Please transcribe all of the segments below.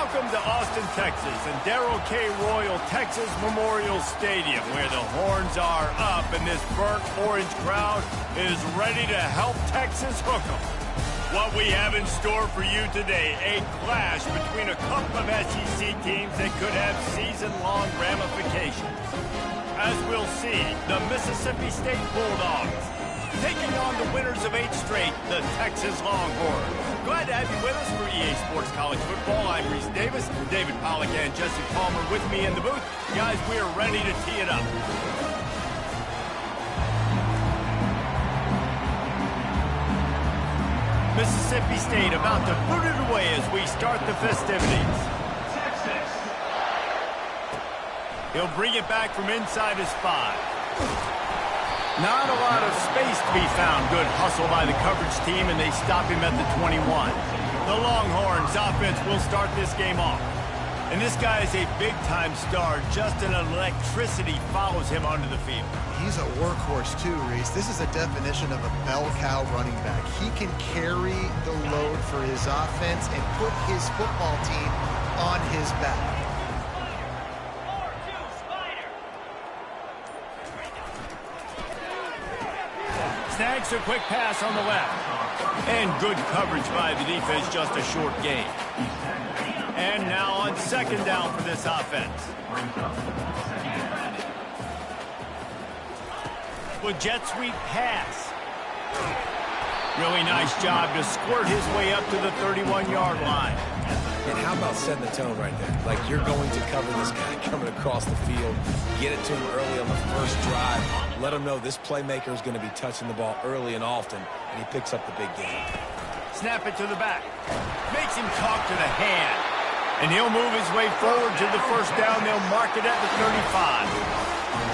Welcome to Austin, Texas, and Darrell K. Royal Texas Memorial Stadium, where the horns are up and this burnt orange crowd is ready to help Texas hook 'em. What we have in store for you today, a clash between a couple of SEC teams that could have season-long ramifications. As we'll see, the Mississippi State Bulldogs taking on the winners of 8 straight, the Texas Longhorns. Glad to have you with us for EA Sports College Football. I'm Reese Davis, David Pollack and Jesse Palmer with me in the booth. Guys, we are ready to tee it up. Mississippi State about to boot it away as we start the festivities. He'll bring it back from inside his 5. Not a lot of space to be found. Good hustle by the coverage team, and they stop him at the 21. The Longhorns offense will start this game off. And this guy is a big-time star. Just an electricity follows him onto the field. He's a workhorse too, Reese. This is a definition of a bell cow running back. He can carry the load for his offense and put his football team on his back. Snags a quick pass on the left. And good coverage by the defense, just a short gain. And now on second down for this offense. With jet sweep pass. Really nice job to squirt his way up to the 31-yard line. And how about setting the tone right there? Like, you're going to cover this guy coming across the field, get it to him early on the first drive, let him know this playmaker is going to be touching the ball early and often, and he picks up the big game. Snap it to the back. Makes him talk to the hand. And he'll move his way forward to the first down. They'll mark it at the 35.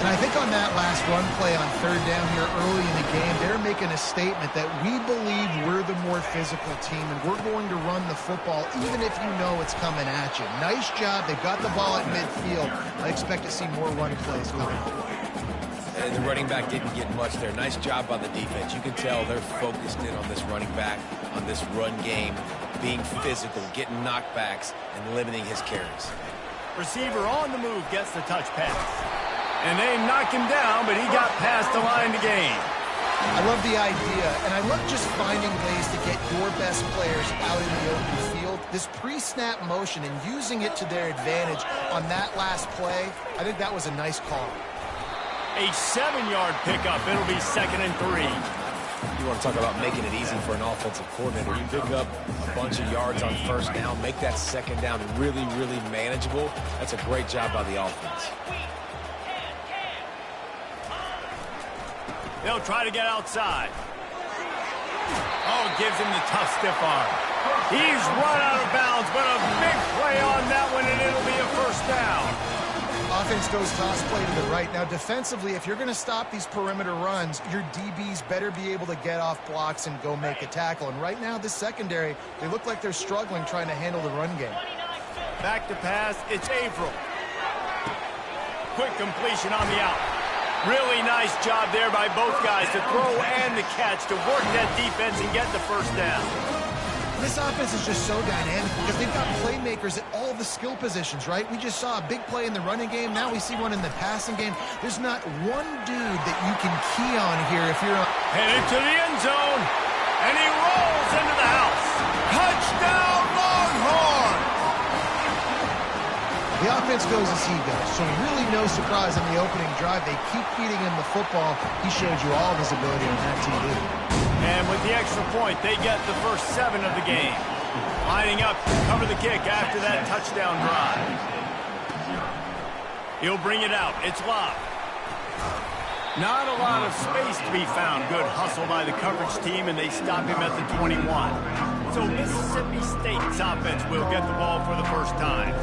And I think on that last run play on third down here early in the game, they're making a statement that we believe we're the more physical team and we're going to run the football even if you know it's coming at you. Nice job. They've got the ball at midfield. I expect to see more run plays coming. And the running back didn't get much there. Nice job by the defense. You can tell they're focused in on this running back, on this run game, being physical, getting knockbacks, and limiting his carries. Receiver on the move gets the touch pass. And they knock him down, but he got past the line to gain. I love the idea, and I love just finding ways to get your best players out in the open field. This pre-snap motion and using it to their advantage on that last play, I think that was a nice call. A 7-yard pickup. It'll be 2nd and 3. You want to talk about making it easy for an offensive coordinator. You pick up a bunch of yards on first down, make that second down really, really manageable. That's a great job by the offense. They'll try to get outside. Oh, gives him the tough stiff arm. He's run out of bounds, but a big play on that one, and it'll be a first down. Offense goes toss play to the right. Now, defensively, if you're going to stop these perimeter runs, your DBs better be able to get off blocks and go make a tackle. And right now, this secondary, they look like they're struggling trying to handle the run game. Back to pass, it's Averill. Quick completion on the out. Really nice job there by both guys to throw and the catch to work that defense and get the first down. This offense is just so dynamic because they've got playmakers at all the skill positions, right? We just saw a big play in the running game. Now we see one in the passing game. There's not one dude that you can key on here if you're headed to the end zone, and he rolls into the house. Touchdown, Longhorns! The offense goes as he goes, so really no surprise on the opening drive. They keep feeding him the football. He showed you all of his ability on that TV. And with the extra point, they get the first 7 of the game. Lining up to cover the kick after that touchdown drive. He'll bring it out. It's Love. Not a lot of space to be found. Good hustle by the coverage team, and they stop him at the 21. So Mississippi State's offense will get the ball for the first time.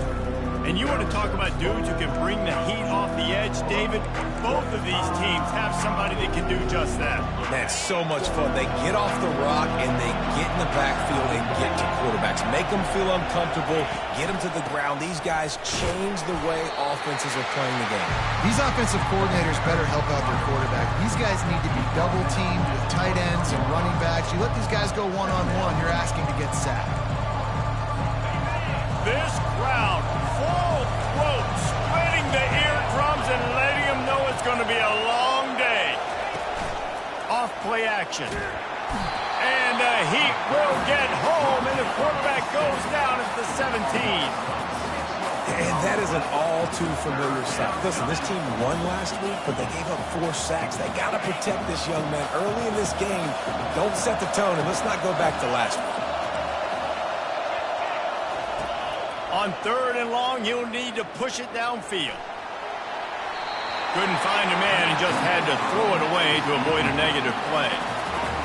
And you want to talk about dudes who can bring the heat off the edge, David? Both of these teams have somebody that can do just that. Man, it's so much fun. They get off the rock and they get in the backfield and get to quarterbacks. Make them feel uncomfortable, get them to the ground. These guys change the way offenses are playing the game. These offensive coordinators better help out their quarterback. These guys need to be double-teamed with tight ends and running backs. You let these guys go one-on-one, you're asking to get sacked. This crowd full throat, splitting the eardrums and letting them know it's going to be a long day. Off play action. And the Heat will get home, and the quarterback goes down at the 17. And that is an all-too-familiar sight. Listen, this team won last week, but they gave up 4 sacks. They got to protect this young man early in this game. Don't set the tone, and let's not go back to last week. On 3rd and long, he'll need to push it downfield. Couldn't find a man and just had to throw it away to avoid a negative play.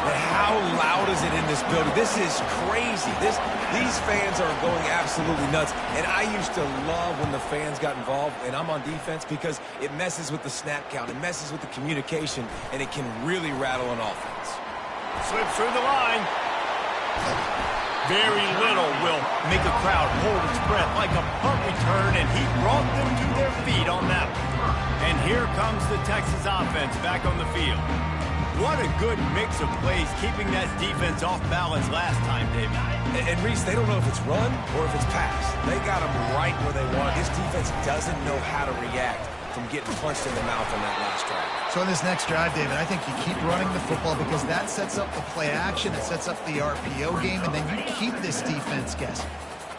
But how loud is it in this building? This is crazy. These fans are going absolutely nuts. And I used to love when the fans got involved, and I'm on defense, because it messes with the snap count. It messes with the communication, and it can really rattle an offense. Slips through the line. Very little will make a crowd hold its breath like a punt return, and he brought them to their feet on that one. And here comes the Texas offense back on the field. What a good mix of plays, keeping that defense off balance last time, David. And Reese, they don't know if it's run or if it's pass. They got them right where they want. This defense doesn't know how to react from getting punched in the mouth on that last drive. So in this next drive, David, I think you keep running the football because that sets up the play action, it sets up the RPO game, and then you keep this defense guessing.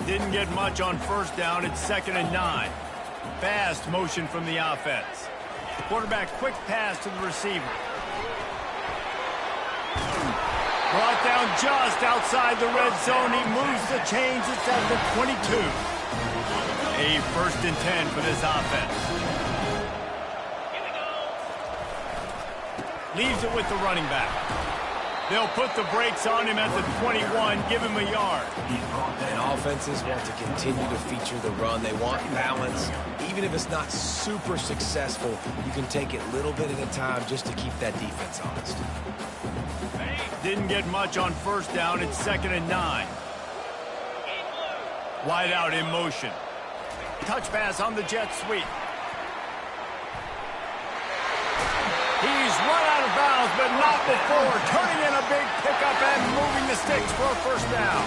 Didn't get much on 1st down. It's 2nd and 9. Fast motion from the offense. Quarterback quick pass to the receiver. Brought down just outside the red zone. He moves the chains. It's at the 22. A 1st and 10 for this offense. Leaves it with the running back. They'll put the brakes on him at the 21, give him a yard. And offenses want to continue to feature the run. They want balance. Even if it's not super successful, you can take it little bit at a time just to keep that defense honest. Didn't get much on 1st down. It's 2nd and 9. Wide out in motion. Touch pass on the jet sweep. He's run out of bounds, but not before. Turning in a big pickup and moving the sticks for a 1st down.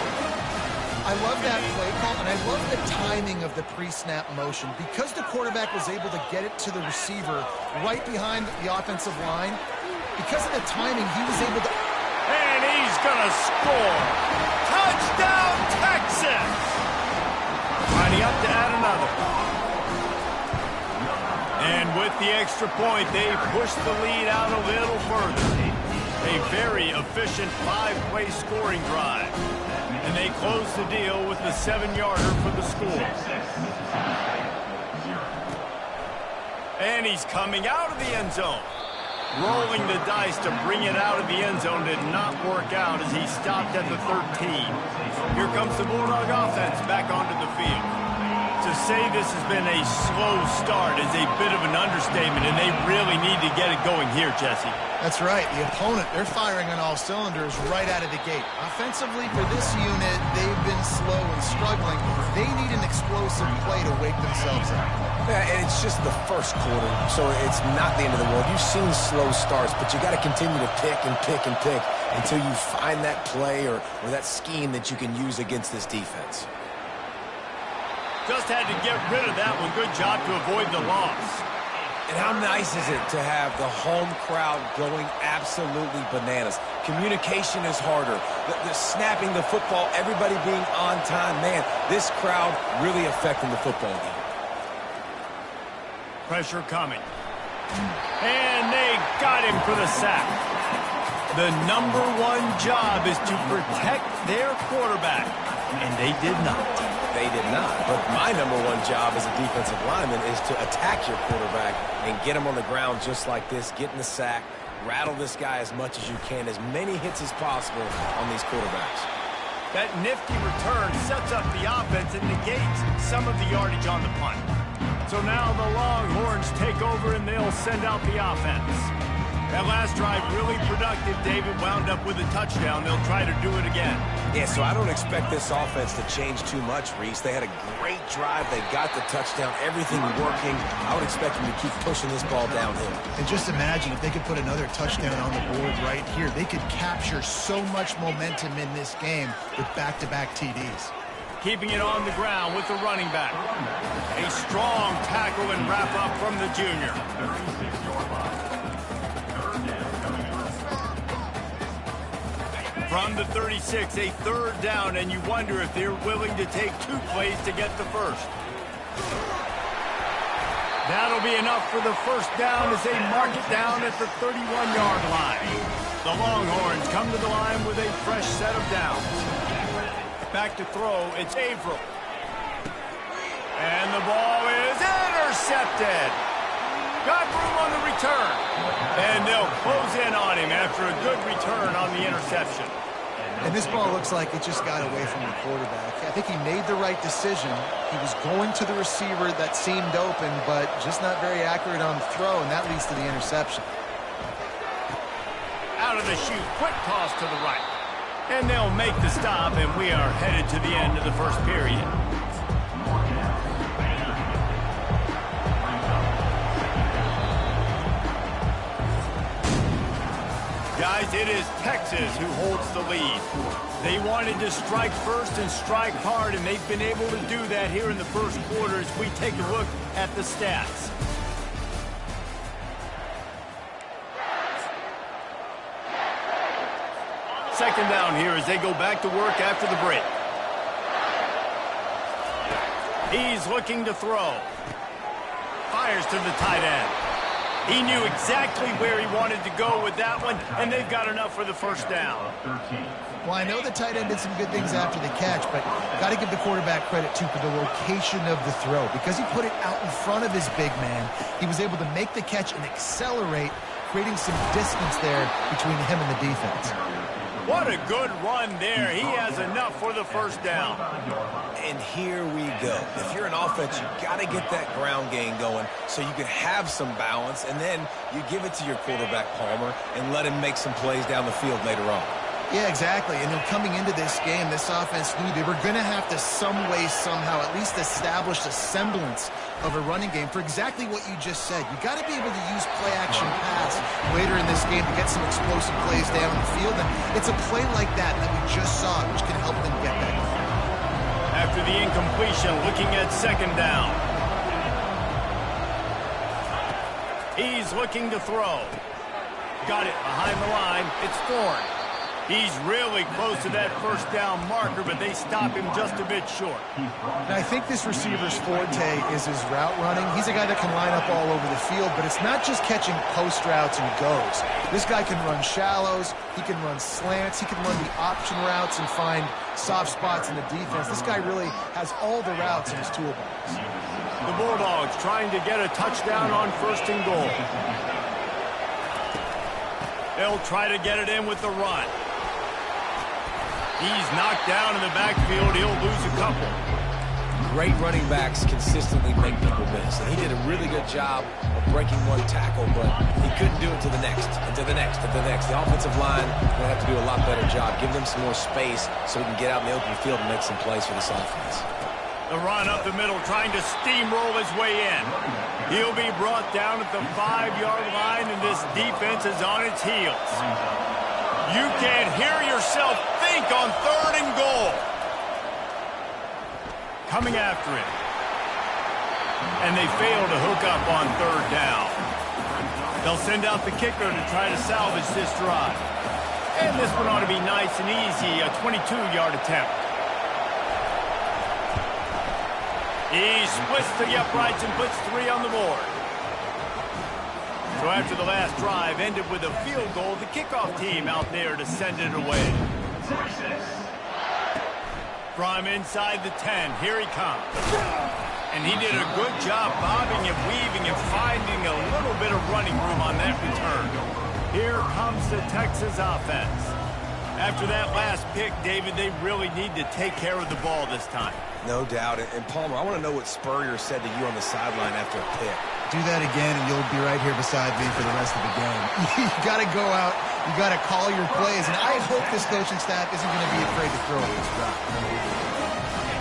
I love that play call, and I love the timing of the pre-snap motion. Because the quarterback was able to get it to the receiver right behind the offensive line, because of the timing, he was able to... And he's going to score. Touchdown, Texas! Lining up to add another. And with the extra point, they push the lead out a little further. A very efficient 5-play scoring drive. And they close the deal with the 7-yarder for the score. And he's coming out of the end zone. Rolling the dice to bring it out of the end zone did not work out as he stopped at the 13. Here comes the Bulldog offense back onto the field. To say this has been a slow start is a bit of an understatement, and they really need to get it going here, Jesse. That's right. The opponent, they're firing on all cylinders right out of the gate. Offensively, for this unit, they've been slow and struggling. They need an explosive play to wake themselves up. Yeah, and it's just the 1st quarter, so it's not the end of the world. You've seen slow starts, but you got to continue to pick and pick and pick until you find that play or that scheme that you can use against this defense. Just had to get rid of that one. Good job to avoid the loss. And how nice is it to have the home crowd going absolutely bananas? Communication is harder. The snapping the football, everybody being on time. Man, this crowd really affecting the football game. Pressure coming. And they got him for the sack. The #1 job is to protect their quarterback. And they did not. They did not. But my #1 job as a defensive lineman is to attack your quarterback and get him on the ground just like this, get in the sack, rattle this guy as much as you can, as many hits as possible on these quarterbacks. That nifty return sets up the offense and negates some of the yardage on the punt. So now the Longhorns take over and they'll send out the offense. That last drive really productive. David wound up with a touchdown. They'll try to do it again. Yeah, so I don't expect this offense to change too much, Reese. They had a great drive. They got the touchdown. Everything working. I would expect them to keep pushing this ball downhill. And just imagine if they could put another touchdown on the board right here. They could capture so much momentum in this game with back-to-back TDs. keeping it on the ground with the running back. A strong tackle and wrap up from the junior. From the 36, a third down, and you wonder if they're willing to take 2 plays to get the first. That'll be enough for the first down as they mark it down at the 31-yard line. The Longhorns come to the line with a fresh set of downs. Back to throw, it's Averill. And the ball is intercepted. Got room on the return. And they'll close in on him after a good return on the interception. And this ball looks like it just got away from the quarterback. I think he made the right decision. He was going to the receiver that seemed open, but just not very accurate on the throw, and that leads to the interception. Out of the chute, quick toss to the right. And they'll make the stop, and we are headed to the end of the first period. Guys, it is Texas who holds the lead. They wanted to strike first and strike hard, and they've been able to do that here in the first quarter as we take a look at the stats. Second down here as they go back to work after the break. He's looking to throw. Fires to the tight end. He knew exactly where he wanted to go with that one, and they've got enough for the first down. Well, I know the tight end did some good things after the catch, but got to give the quarterback credit, too, for the location of the throw. Because he put it out in front of his big man, he was able to make the catch and accelerate, creating some distance there between him and the defense. What a good run there. He has enough for the first down. And here we go. If you're an offense, you got to get that ground game going so you can have some balance, and then you give it to your quarterback, Palmer, and let him make some plays down the field later on. Yeah, exactly. And coming into this game, this offense knew they were going to have to some way, somehow, at least establish a semblance of a running game for exactly what you just said. You got to be able to use play-action pass later in this game to get some explosive plays down the field. And it's a play like that we just saw, which can help them get that. After the incompletion, looking at second down. He's looking to throw. Got it behind the line. It's Thorne. He's really close to that first down marker, but they stop him just a bit short. And I think this receiver's forte is his route running. He's a guy that can line up all over the field, but it's not just catching post routes and goes. This guy can run shallows, he can run slants, he can run the option routes and find soft spots in the defense. This guy really has all the routes in his toolbox. The Bulldogs trying to get a touchdown on first and goal. They'll try to get it in with the run. He's knocked down in the backfield. He'll lose a couple. Great running backs consistently make people miss. And he did a really good job of breaking one tackle, but he couldn't do it to the next, and to the next, and to the next. The offensive line will have to do a lot better job. Give them some more space so he can get out in the open field and make some plays for this offense. The run up the middle, trying to steamroll his way in. He'll be brought down at the 5-yard line, and this defense is on its heels. You can't hear yourself think on third and goal. Coming after it. And they fail to hook up on third down. They'll send out the kicker to try to salvage this drive. And this one ought to be nice and easy, a 22-yard attempt. He splits the uprights and puts 3 on the board. So after the last drive ended with a field goal, the kickoff team out there to send it away. From inside the 10, here he comes. And he did a good job bobbing and weaving and finding a little bit of running room on that return. Here comes the Texas offense. After that last pick, David, they really need to take care of the ball this time. No doubt. And Palmer, I want to know what Spurrier said to you on the sideline after a pick. Do that again, and you'll be right here beside me for the rest of the game. You got to go out. You got to call your plays. And I hope this coaching staff isn't going to be afraid to throw at this drop.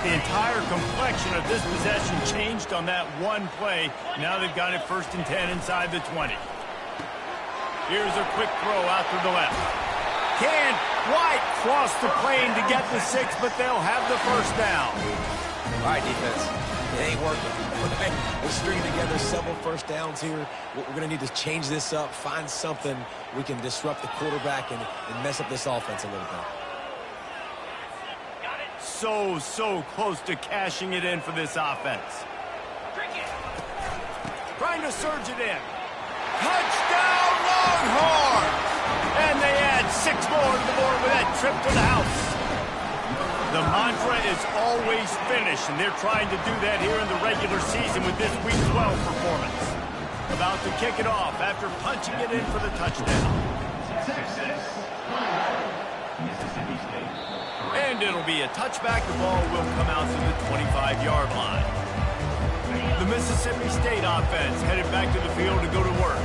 The entire complexion of this possession changed on that one play. Now they've got it 1st and 10 inside the 20. Here's a quick throw out to the left. Can't quite cross the plane to get the 6, but they'll have the first down. All right, defense. It ain't working. We're stringing together several first downs here. We're going to need to change this up, find something we can disrupt the quarterback and mess up this offense a little bit. So close to cashing it in for this offense. Trying to surge it in. Touchdown, Longhorn! And they add 6 more to the board with that trip to the house. The mantra is always finish, and they're trying to do that here in the regular season with this Week 12 performance. About to kick it off after punching it in for the touchdown. And it'll be a touchback. The ball will come out to the 25-yard line. The Mississippi State offense headed back to the field to go to work.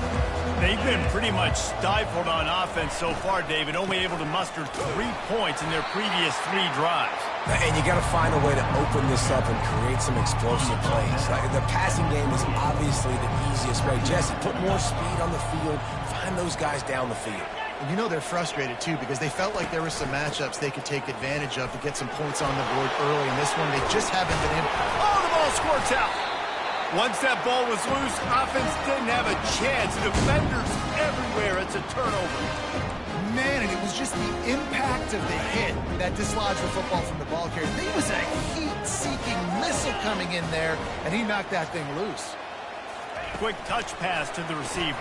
They've been pretty much stifled on offense so far, David, only able to muster 3 points in their previous 3 drives. And you got to find a way to open this up and create some explosive plays. The passing game is obviously the easiest way. Jesse, put more speed on the field. Find those guys down the field. And you know they're frustrated, too, because they felt like there were some matchups they could take advantage of to get some points on the board early. In this one, they just haven't been able. Oh, the ball squirts out. Once that ball was loose, offense didn't have a chance. Defenders everywhere. It's a turnover. Man, and it was just the impact of the hit that dislodged the football from the ball carrier. There was a heat-seeking missile coming in there, and he knocked that thing loose. Quick touch pass to the receiver.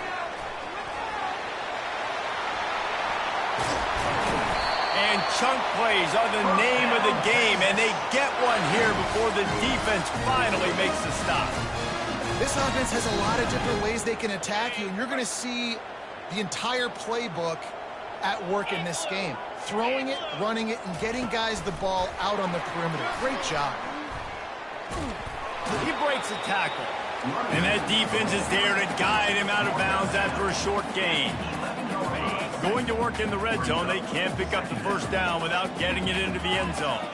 And chunk plays are the name of the game, and they get one here before the defense finally makes the stop. This offense has a lot of different ways they can attack you, and you're going to see the entire playbook at work in this game. Throwing it, running it, and getting guys the ball out on the perimeter. Great job. He breaks a tackle. And that defense is there to guide him out of bounds after a short gain. Going to work in the red zone. They can't pick up the first down without getting it into the end zone.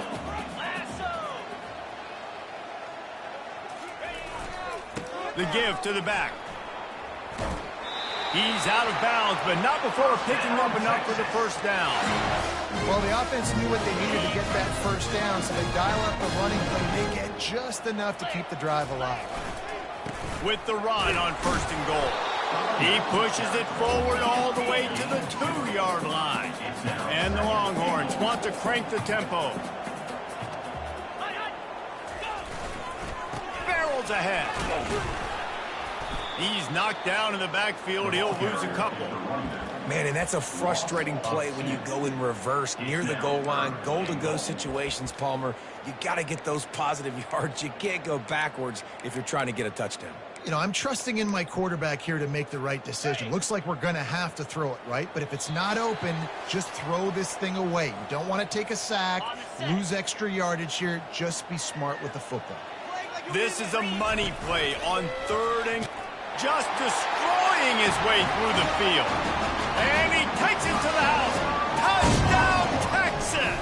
The give to the back. He's out of bounds, but not before picking up enough for the first down. Well, the offense knew what they needed to get that first down, so they dial up the running play. They get just enough to keep the drive alive. With the run on first and goal. He pushes it forward all the way to the 2-yard line. And the Longhorns want to crank the tempo. Barrels ahead. He's knocked down in the backfield. He'll lose a couple. Man, and that's a frustrating play when you go in reverse near the goal line. Goal-to-go situations, Palmer. You got to get those positive yards. You can't go backwards if you're trying to get a touchdown. You know, I'm trusting in my quarterback here to make the right decision. Looks like we're going to have to throw it, right? But if it's not open, just throw this thing away. You don't want to take a sack, lose extra yardage here. Just be smart with the football. This is a money play on third and just destroying his way through the field. And he takes it to the house. Touchdown, Texas!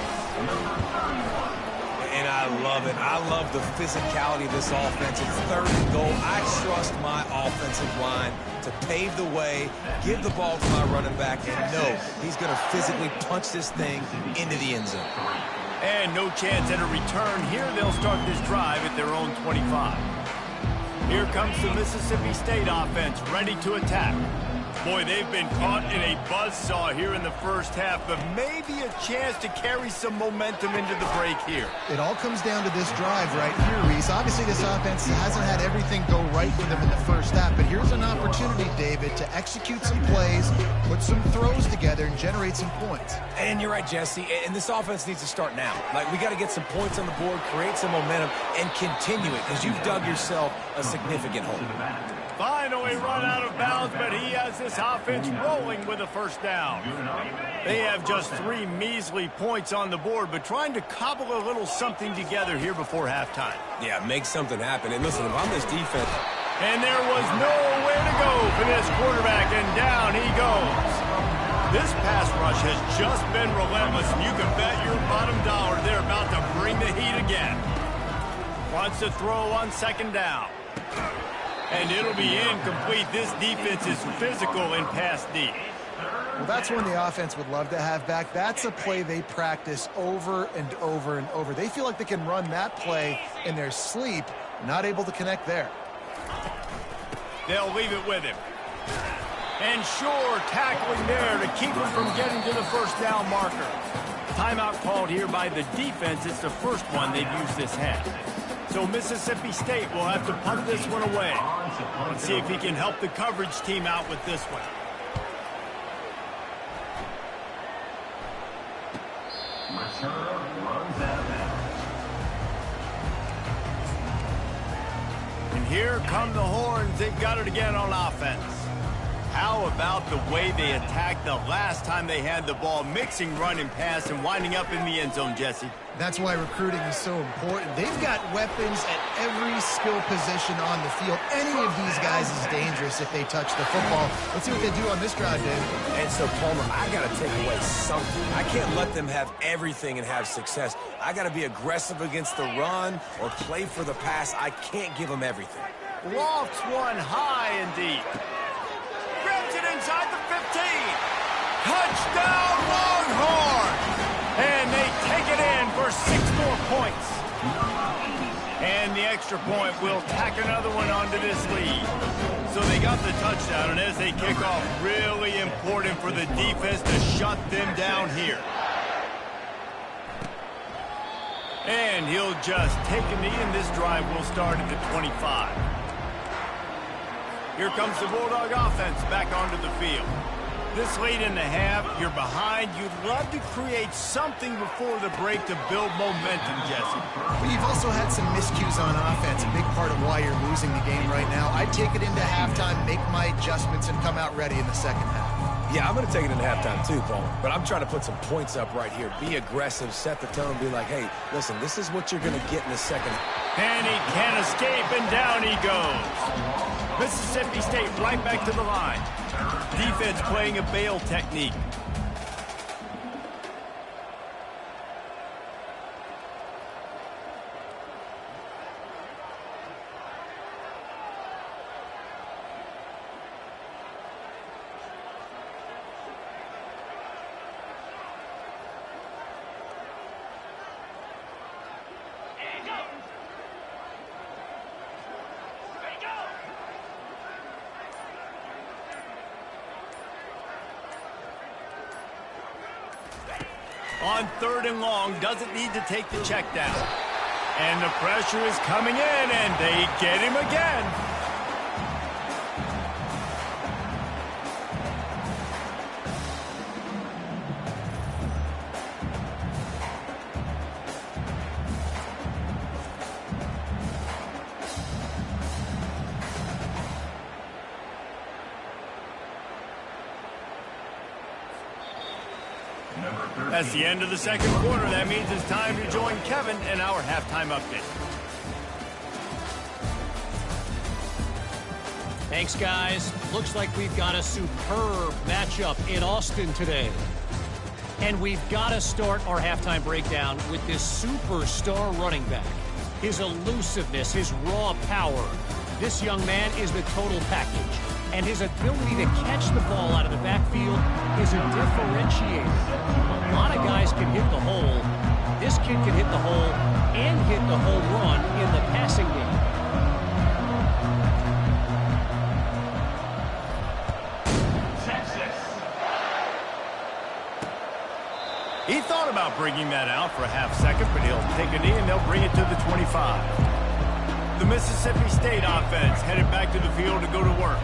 And I love it. I love the physicality of this offense. It's third and goal. I trust my offensive line to pave the way, give the ball to my running back, and know he's going to physically punch this thing into the end zone. And no chance at a return here. They'll start this drive at their own 25. Here comes the Mississippi State offense, ready to attack. Boy, they've been caught in a buzzsaw here in the first half, but maybe a chance to carry some momentum into the break here. It all comes down to this drive right here, Reese. Obviously, this offense hasn't had everything go right for them in the first half, but here's an opportunity, David, to execute some plays, put some throws together, and generate some points. And you're right, Jesse, and this offense needs to start now. Like, we got to get some points on the board, create some momentum, and continue it, because you've dug yourself a significant hole. Finally run out of bounds, but he has this offense rolling with a first down. They have just 3 measly points on the board, but trying to cobble a little something together here before halftime. Yeah, make something happen. And listen, if I'm this defense... And there was nowhere to go for this quarterback, and down he goes. This pass rush has just been relentless, and you can bet your bottom dollar they're about to bring the heat again. Wants to throw on second down. And it'll be incomplete. This defense is physical in pass deep. Well, that's one the offense would love to have back. That's a play they practice over and over and over. They feel like they can run that play in their sleep, not able to connect there. They'll leave it with him. And sure, tackling there to keep him from getting to the first down marker. Timeout called here by the defense. It's the first one they've used this half. So Mississippi State will have to punt this one away. Let's see if he can help the coverage team out with this one. And here come the Horns. They've got it again on offense. How about the way they attacked the last time they had the ball, mixing run and pass and winding up in the end zone, Jesse? That's why recruiting is so important. They've got weapons at every skill position on the field. Any of these guys is dangerous if they touch the football. Let's see what they do on this drive, Dave. And so, Palmer, I got to take away something. I can't let them have everything and have success. I got to be aggressive against the run or play for the pass. I can't give them everything. Lofts one high and deep. Grabs it inside the 15. Touchdown, Longhorn! And they take it in for 6 more points. And the extra point will tack another one onto this lead. So they got the touchdown, and as they kick off, really important for the defense to shut them down here. And he'll just take a knee, and this drive will start at the 25. Here comes the Bulldog offense back onto the field. This late in the half, you're behind. You'd love to create something before the break to build momentum, Jesse. Well, you've also had some miscues on offense, a big part of why you're losing the game right now. I'd take it into halftime, make my adjustments, and come out ready in the second half. Yeah, I'm going to take it in halftime too, Paul. But I'm trying to put some points up right here. Be aggressive, set the tone, be like, hey, listen, this is what you're going to get in the second half. And he can't escape, and down he goes. Mississippi State right back to the line. Defense playing a bail technique. On 3rd and long, doesn't need to take the check down. And the pressure is coming in, and they get him again. That's the end of the second quarter. That means it's time to join Kevin in our halftime update. Thanks, guys. Looks like we've got a superb matchup in Austin today. And we've got to start our halftime breakdown with this superstar running back. His elusiveness, his raw power. This young man is the total package. And his ability to catch the ball out of the backfield is a differentiator. A lot of guys can hit the hole. This kid can hit the hole and hit the home run in the passing game. He thought about bringing that out for a half second, but he'll take a knee and they'll bring it to the 25. The Mississippi State offense headed back to the field to go to work.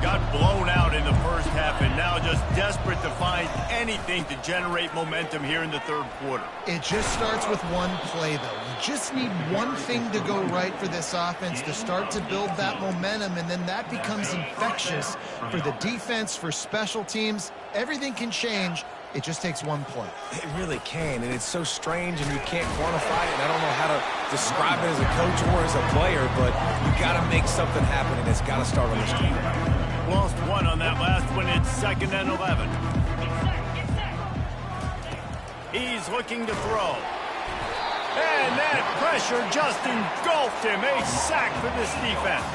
Got blown out in the first half and now just desperate to find anything to generate momentum here in the third quarter. It just starts with one play, though. You just need one thing to go right for this offense to start to build that momentum, and then that becomes infectious for the defense, for special teams. Everything can change. It just takes one play. It really can, and it's so strange, and you can't quantify it. And I don't know how to describe it as a coach or as a player, but you got to make something happen, and it's got to start on the street. Lost one on that last one. It's 2nd and 11. He's looking to throw. And that pressure just engulfed him. A sack for this defense.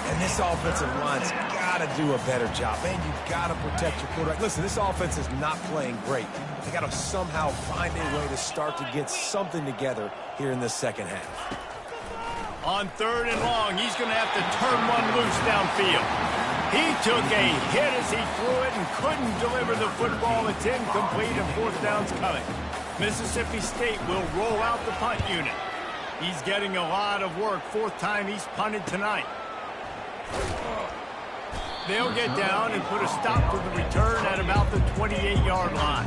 And this offensive line's got got to do a better job. Man, you got to protect your quarterback. Listen, this offense is not playing great. They got to somehow find a way to start to get something together here in the second half. On 3rd and long, he's going to have to turn one loose downfield. He took a hit as he threw it and couldn't deliver the football. It's incomplete and 4th down's coming. Mississippi State will roll out the punt unit. He's getting a lot of work. 4th time he's punted tonight. They'll get down and put a stop to the return at about the 28-yard line.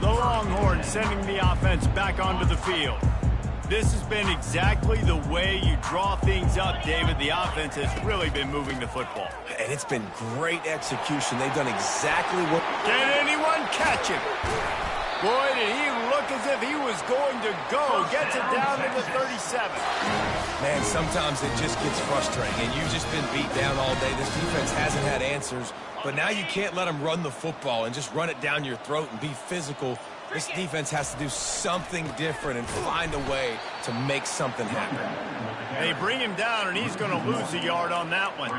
The Longhorns sending the offense back onto the field. This has been exactly the way you draw things up, David. The offense has really been moving the football. And it's been great execution. They've done exactly what... Can anyone catch him? Boy, did he look as if he was going to go. Gets it down to the 37. Man, sometimes it just gets frustrating, and you've just been beat down all day. This defense hasn't had answers, but now you can't let them run the football and just run it down your throat and be physical. This defense has to do something different and find a way to make something happen. They bring him down, and he's going to lose a yard on that one.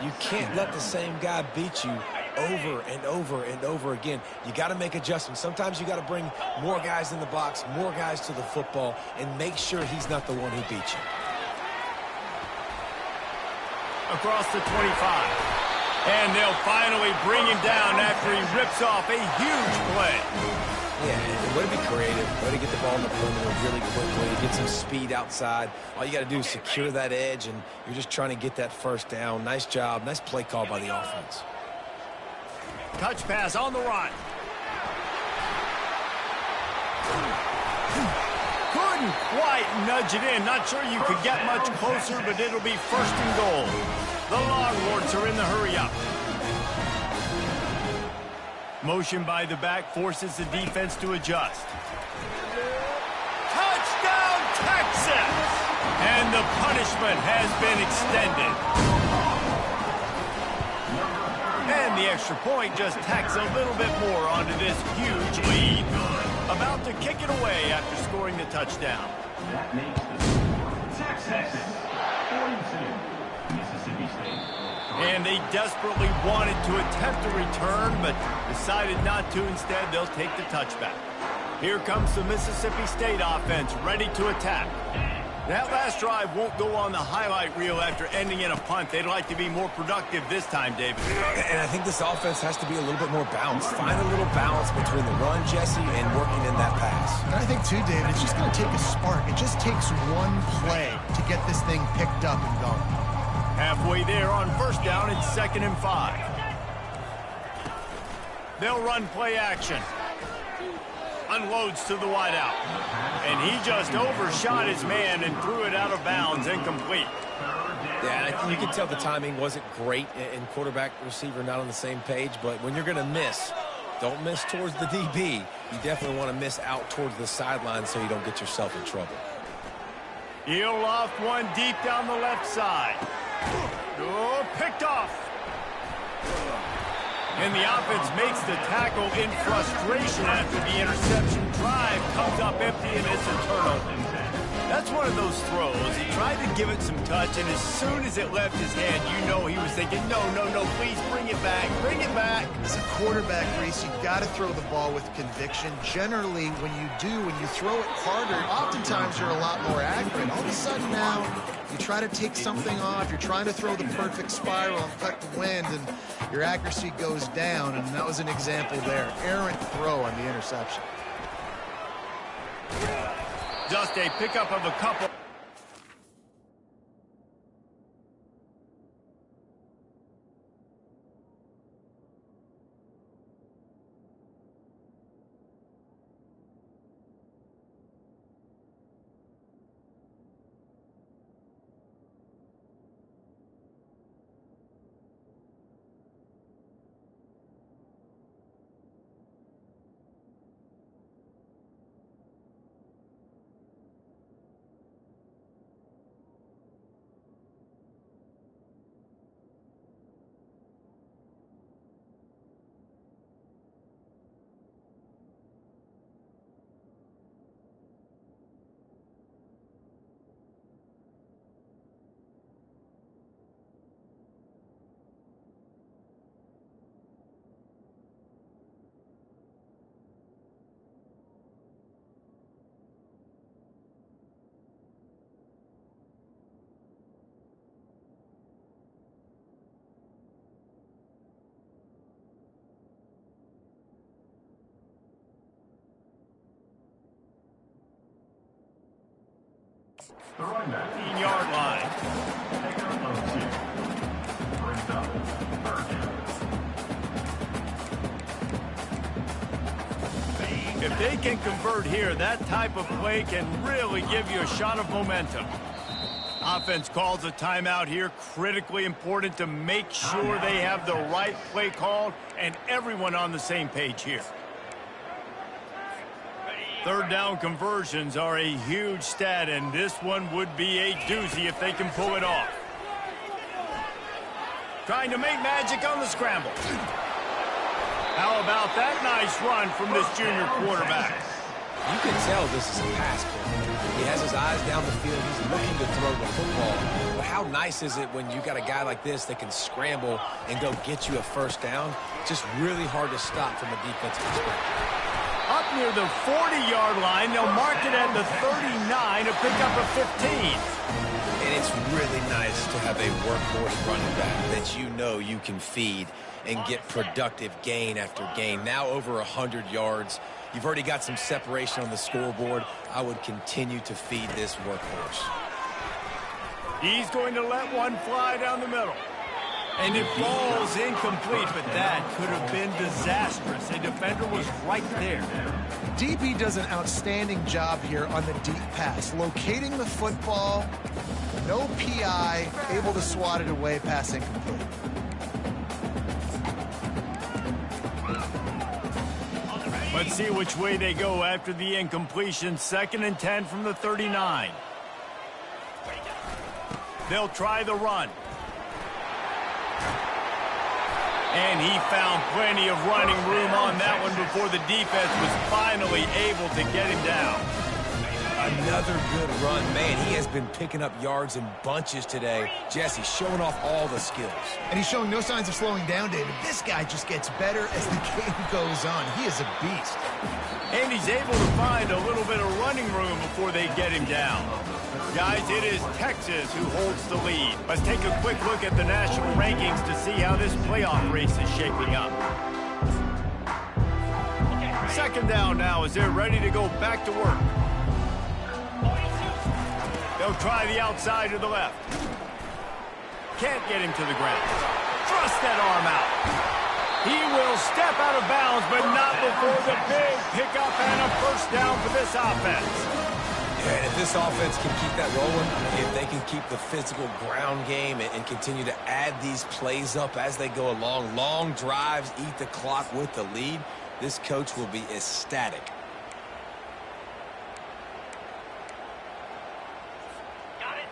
You can't let the same guy beat you over and over and over again. You got to make adjustments. Sometimes you got to bring more guys in the box, more guys to the football, and make sure he's not the one who beat you. Across the 25. And they'll finally bring him down after he rips off a huge play. Yeah, way to be creative, way to get the ball in the perimeter really quickly, get some speed outside. All you got to do is secure that edge, and you're just trying to get that 1st down. Nice job, nice play call by the offense. Touch pass on the run. Couldn't quite nudge it in. Not sure you could get much closer, but it'll be 1st and goal. The Longhorns are in the hurry-up. Motion by the back forces the defense to adjust. Touchdown, Texas! And the punishment has been extended. And the extra point just tacks a little bit more onto this huge lead. About to kick it away after scoring the touchdown. That makes Texas 42, Mississippi State. And they desperately wanted to attempt a return, but decided not to. Instead, they'll take the touchback. Here comes the Mississippi State offense, ready to attack. That last drive won't go on the highlight reel after ending in a punt. They'd like to be more productive this time, David. And I think this offense has to be a little bit more balanced. Find a little balance between the run, Jesse, and working in that pass. And I think, too, David, it's just going to take a spark. It just takes one play to get this thing picked up and going. Halfway there on 1st down, it's 2nd and 5. They'll run play action. Unloads to the wideout. And he just overshot his man and threw it out of bounds, incomplete. Yeah, and you can tell the timing wasn't great, and quarterback, receiver not on the same page, but when you're going to miss, don't miss towards the DB. You definitely want to miss out towards the sideline so you don't get yourself in trouble. He'll loft one deep down the left side. Oh, picked off. And the offense makes the tackle in frustration after the interception. Drive comes up empty, and it's a turnover. That's one of those throws. He tried to give it some touch, and as soon as it left his hand, you know he was thinking, no, please bring it back, bring it back. As a quarterback, Reese, you've got to throw the ball with conviction. Generally, when you do, when you throw it harder, oftentimes you're a lot more accurate. All of a sudden now, you try to take something off, you're trying to throw the perfect spiral and cut the wind, and your accuracy goes down, and that was an example there. Errant throw on the interception. Just a pickup of a couple. The running back. 15-yard line. Pickup of 2. Brings up 3rd down. If they can convert here, that type of play can really give you a shot of momentum. Offense calls a timeout here. Critically important to make sure they have the right play called and everyone on the same page here. 3rd down conversions are a huge stat, and this one would be a doozy if they can pull it off. Trying to make magic on the scramble. How about that nice run from this junior quarterback? You can tell this is a pass play. He has his eyes down the field. He's looking to throw the football. But how nice is it when you got a guy like this that can scramble and go get you a 1st down? Just really hard to stop from a defensive perspective. Up near the 40-yard line, they'll mark it at the 39 to pick up a 15. And it's really nice to have a workhorse running back that you know you can feed and get productive gain after gain. Now over 100 yards. You've already got some separation on the scoreboard. I would continue to feed this workhorse. He's going to let one fly down the middle. And it falls incomplete, but that could have been disastrous. A defender was right there. DB does an outstanding job here on the deep pass, locating the football, no PI, able to swat it away, pass incomplete. Let's see which way they go after the incompletion. 2nd and 10 from the 39. They'll try the run. And he found plenty of running room on that one before the defense was finally able to get him down. Another good run. Man, he has been picking up yards in bunches today. Jesse showing off all the skills. And he's showing no signs of slowing down, David. This guy just gets better as the game goes on. He is a beast. And he's able to find a little bit of running room before they get him down. Guys, it is Texas who holds the lead. Let's take a quick look at the national rankings to see how this playoff race is shaping up. 2nd down now as they're ready to go back to work. They'll try the outside to the left. Can't get him to the ground. Thrust that arm out. He will step out of bounds, but not before the big pickup and a 1st down for this offense. And if this offense can keep that rolling, if they can keep the physical ground game and continue to add these plays up as they go along, long drives, eat the clock with the lead, this coach will be ecstatic.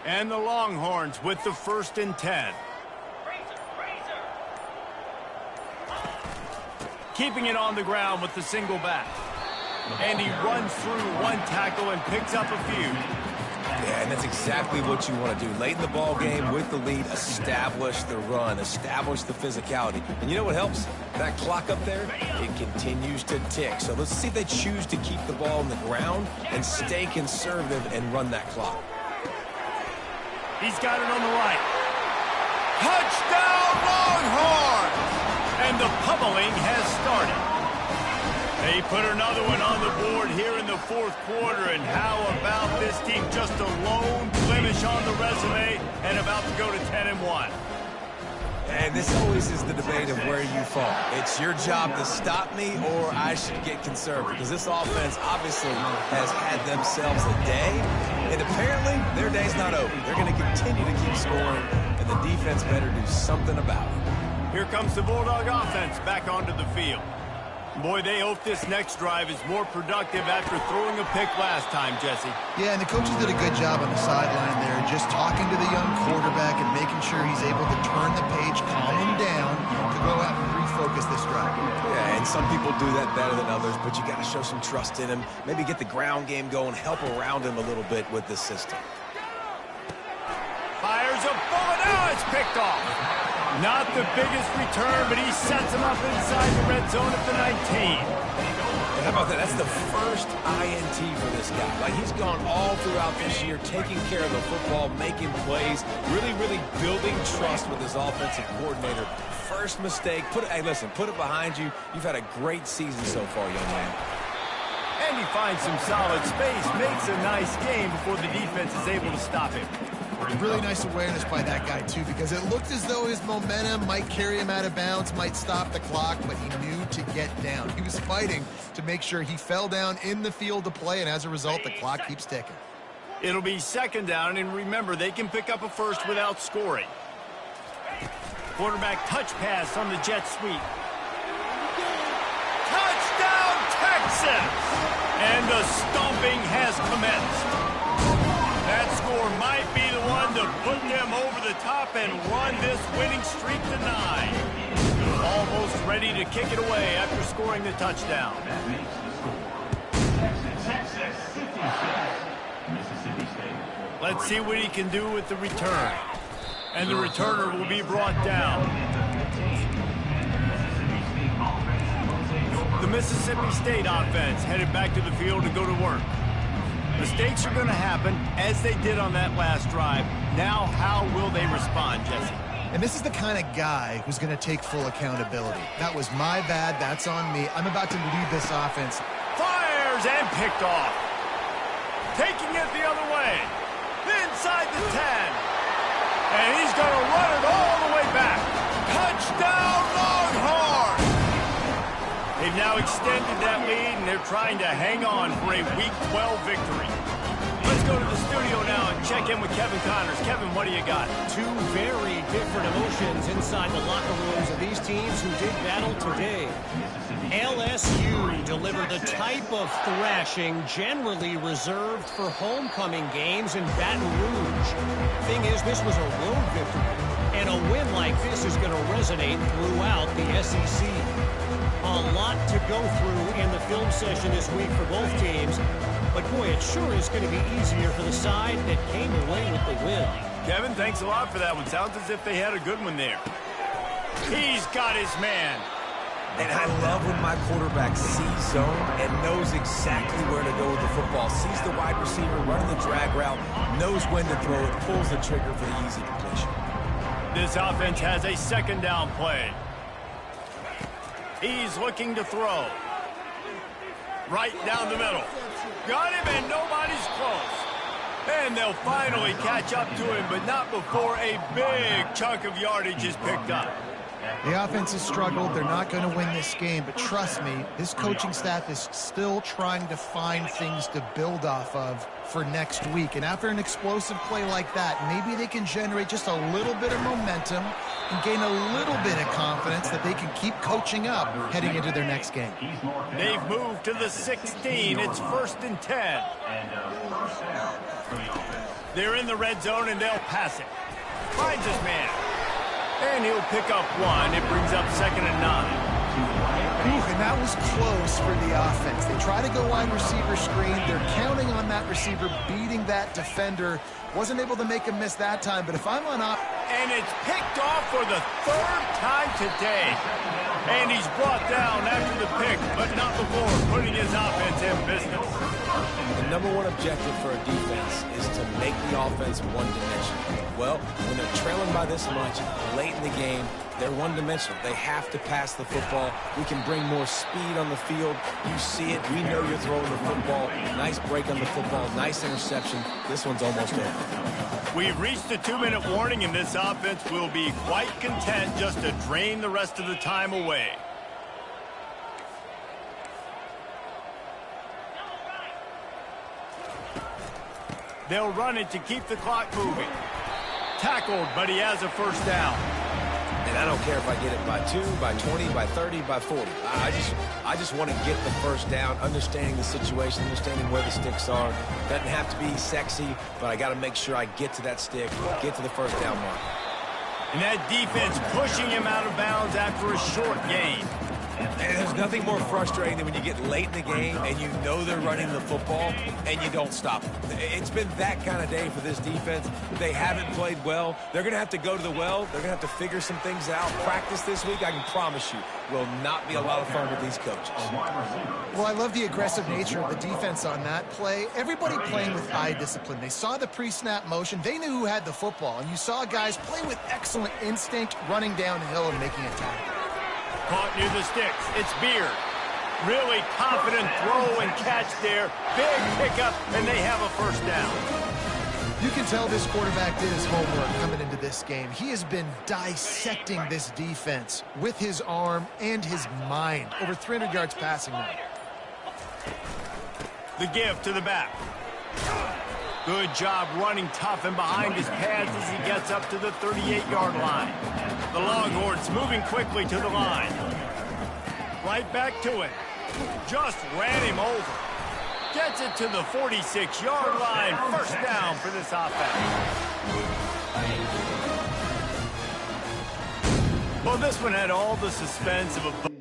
And the Longhorns with the 1st and 10. Keeping it on the ground with the single back. And he runs through one tackle and picks up a few. Yeah, and that's exactly what you want to do. Late in the ball game with the lead, establish the run, establish the physicality. And you know what helps? That clock up there, it continues to tick. So let's see if they choose to keep the ball on the ground and stay conservative and run that clock. He's got it on the right. Touchdown, Longhorns! And the pummeling has started. They put another one on the board here in the 4th quarter, and how about this team? Just a lone blemish on the resume and about to go to 10-1. And this always is the debate of where you fall. It's your job to stop me, or I should get conservative, because this offense obviously has had themselves a day, and apparently their day's not over. They're going to continue to keep scoring, and the defense better do something about it. Here comes the Bulldog offense back onto the field. Boy, they hope this next drive is more productive after throwing a pick last time, Jesse. Yeah, and the coaches did a good job on the sideline there, just talking to the young quarterback and making sure he's able to turn the page, calm him down, to go out and refocus this drive. Yeah, and some people do that better than others, but you got to show some trust in him. Maybe get the ground game going, help around him a little bit with this system. Fires a bullet. Oh, it's picked off. Not the biggest return, but he sets him up inside the red zone at the 19. And how about that? That's the first INT for this guy. Like, he's gone all throughout this year, taking care of the football, making plays, really, really building trust with his offensive coordinator. First mistake. Hey, listen, put it behind you. You've had a great season so far, young man. And he finds some solid space, makes a nice game before the defense is able to stop him. Really nice awareness by that guy, too, because it looked as though his momentum might carry him out of bounds, might stop the clock, but he knew to get down. He was fighting to make sure he fell down in the field to play, and as a result, the clock keeps ticking. It'll be second down, and remember, they can pick up a first without scoring. Quarterback touch pass on the jet sweep. Touchdown, Texas! And the stomping has commenced. That score might be the one to put them over the top and run this winning streak to 9. Almost ready to kick it away after scoring the touchdown. That makes the score. Texas 56, Mississippi State. Let's see what he can do with the return. And the returner will be brought down. The Mississippi State offense headed back to the field to go to work. Mistakes are going to happen, as they did on that last drive. Now, how will they respond, Jesse? And this is the kind of guy who's going to take full accountability. That was my bad. That's on me. I'm about to lead this offense. Fires and picked off. Taking it the other way. Inside the 10. And he's going to run it all the way back. Touchdown, Longhorns! They've now extended that lead, and they're trying to hang on for a Week 12 victory. Let's go to the studio now and check in with Kevin Connors. Kevin, what do you got? Two very different emotions inside the locker rooms of these teams who did battle today. LSU delivered the type of thrashing generally reserved for homecoming games in Baton Rouge. Thing is, this was a road victory, and a win like this is going to resonate throughout the SEC. A lot to go through in the film session this week for both teams, but boy, it sure is going to be easier for the side that came away with the win. Kevin, thanks a lot for that one. Sounds as if they had a good one there. He's got his man. And I love when my quarterback sees zone and knows exactly where to go with the football. Sees the wide receiver running the drag route, knows when to throw it, pulls the trigger for the easy completion. This offense has a second down play. He's looking to throw. Right down the middle. Got him, and nobody's close. And they'll finally catch up to him, but not before a big chunk of yardage is picked up. The offense has struggled. They're not going to win this game, but trust me, this coaching staff is still trying to find things to build off of for next week. And after an explosive play like that, maybe they can generate just a little bit of momentum and gain a little bit of confidence that they can keep coaching up heading into their next game. They've moved to the 16. It's 1st and 10. They're in the red zone, and they'll pass it. Finds his man. And he'll pick up one. It brings up 2nd and 9. And that was close for the offense. They try to go wide receiver screen. They're counting on that receiver beating that defender. Wasn't able to make him miss that time, but if I'm on up... And it's picked off for the 3rd time today. And he's brought down after the pick, but not before putting his offense in business. The number one objective for a defense is to make the offense one-dimensional. Well, when they're trailing by this much late in the game, they're one-dimensional. They have to pass the football. We can bring more speed on the field. You see it. We know you're throwing the football. Nice break on the football. Nice interception. This one's almost over. We've reached a 2-minute warning, and this offense will be quite content just to drain the rest of the time away. They'll run it to keep the clock moving. Tackled, but he has a 1st down. And I don't care if I get it by 2, by 20, by 30, by 40. I just want to get the 1st down, understanding the situation, understanding where the sticks are. Doesn't have to be sexy, but I got to make sure I get to that stick, get to the 1st down mark. And that defense pushing him out of bounds after a short gain. And there's nothing more frustrating than when you get late in the game and you know they're running the football and you don't stop them. It's been that kind of day for this defense. They haven't played well. They're going to have to go to the well. They're going to have to figure some things out. Practice this week, I can promise you, will not be a lot of fun with these coaches. Well, I love the aggressive nature of the defense on that play. Everybody playing with eye discipline. They saw the pre-snap motion. They knew who had the football. And you saw guys play with excellent instinct, running downhill and making a tackle. Caught near the sticks. It's Beard. Really confident throw and catch there. Big pickup, and they have a first down. You can tell this quarterback did his homework coming into this game. He has been dissecting this defense with his arm and his mind. Over 300 yards passing now. The give to the back. Good job running tough and behind his pads as he gets up to the 38-yard line. The Longhorns moving quickly to the line. Right back to it. Just ran him over. Gets it to the 46-yard line. First down for this offense. Well, this one had all the suspense of a...